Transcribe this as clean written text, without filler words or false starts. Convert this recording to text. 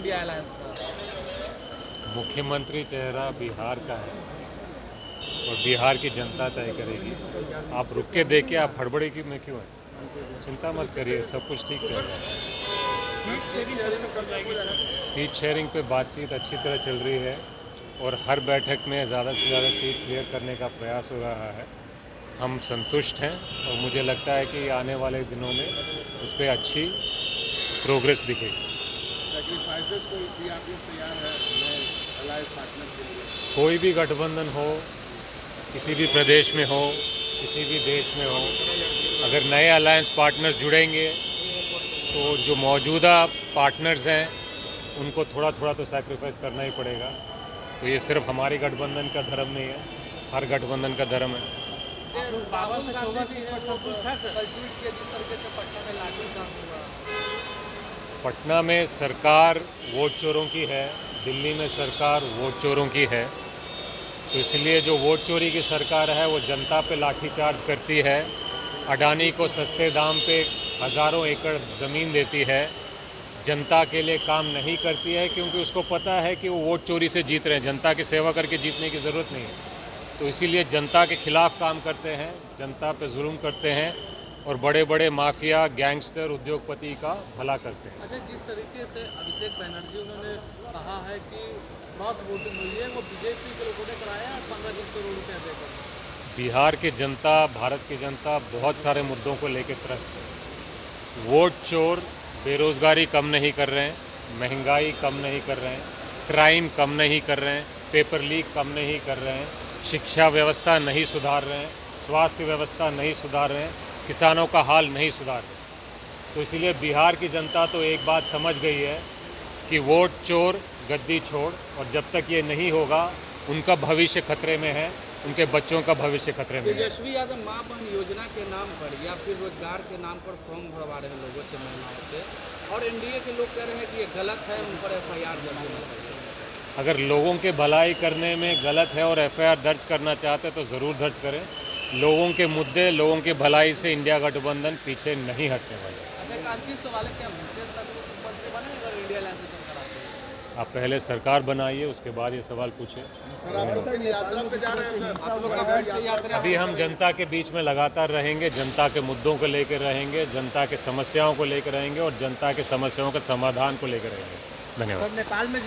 India alliance का? मुख्यमंत्री चेहरा बिहार का है और बिहार की जनता तय करेगी। आप रुक के देखिए, आप हड़बड़ी की में क्यों हैं? चिंता मत करिए, सब कुछ ठीक चल रहा है। सीट शेयरिंग पे बातचीत अच्छी तरह चल रही है और हर बैठक में ज़्यादा से ज़्यादा सीट क्लियर करने का प्रयास हो रहा है। हम संतुष्ट हैं और मुझे लगता है कि आने वाले दिनों में इस पर अच्छी प्रोग्रेस दिखेगी। सैक्रिफाइसेस को भी आप लोग तैयार है नए अलायंस पार्टनर के लिए? कोई भी गठबंधन हो, किसी भी प्रदेश में हो, किसी भी देश में हो, अगर नए अलायंस पार्टनर्स जुड़ेंगे तो जो मौजूदा पार्टनर्स हैं उनको थोड़ा थोड़ा तो सैक्रिफाइस करना ही पड़ेगा। तो ये सिर्फ हमारी गठबंधन का धर्म नहीं है, हर गठबंधन का धर्म है। राहुल गांधी भी है, वो कल ट्वीट किया जिस तरीके से पटना में लाठीचार्ज हुआ। पटना में सरकार वोट चोरों की है, दिल्ली में सरकार वोट चोरों की है, तो इसलिए जो वोट चोरी की सरकार है वो जनता पे लाठीचार्ज करती है, अडानी को सस्ते दाम पे हज़ारों एकड़ ज़मीन देती है, जनता के लिए काम नहीं करती है क्योंकि उसको पता है कि वो वोट चोरी से जीत रहे हैं, जनता की सेवा करके जीतने की ज़रूरत नहीं है। तो इसीलिए जनता के खिलाफ काम करते हैं, जनता पे जुल्म करते हैं और बड़े बड़े माफिया, गैंगस्टर, उद्योगपति का भला करते हैं। अच्छा, जिस तरीके से अभिषेक बनर्जी उन्होंने कहा है कि क्रॉस वोटिंग हुई है, वो बीजेपी के लोगों ने कराया है 15-20 करोड़ रुपया देकर। बिहार की जनता, भारत की जनता बहुत सारे मुद्दों को लेकर त्रस्त है। वोट चोर बेरोज़गारी कम नहीं कर रहे हैं, महंगाई कम नहीं कर रहे हैं, क्राइम कम नहीं कर रहे हैं, पेपर लीक कम नहीं कर रहे हैं, शिक्षा व्यवस्था नहीं सुधार रहे हैं, स्वास्थ्य व्यवस्था नहीं सुधार रहे हैं, किसानों का हाल नहीं सुधार रहे। तो इसीलिए बिहार की जनता तो एक बात समझ गई है कि वोट चोर गद्दी छोड़, और जब तक ये नहीं होगा उनका भविष्य खतरे में है, उनके बच्चों का भविष्य खतरे में है। तेजस्वी यादव माँ बहन योजना के नाम पर या फिर रोजगार के नाम पर फॉर्म भरवा रहे हैं लोगों से, महिलाओं से, और एनडीए के लोग कह रहे हैं कि ये गलत है, उन पर एफआईआर दर्ज होना चाहिए। अगर लोगों के भलाई करने में गलत है और एफआईआर दर्ज करना चाहते हैं तो ज़रूर दर्ज करें। लोगों के मुद्दे, लोगों की भलाई से इंडिया गठबंधन पीछे नहीं हटने वाले। अच्छा, एक अंतिम सवाल है, क्या मुकेश सहनी मुख्यमंत्री बने अगर इंडिया अलायंस की सरकार आती है? आप पहले सरकार बनाइए, उसके बाद ये सवाल पूछें। सर आप लोग यात्रा पे जा रहे हैं सर, आप लोग का फिर से यात्रा अभी हम जनता के बीच में लगातार रहेंगे, जनता के मुद्दों को लेकर रहेंगे, जनता के समस्याओं को लेकर रहेंगे और जनता के समस्याओं के समाधान को लेकर रहेंगे। धन्यवाद। नेपाल में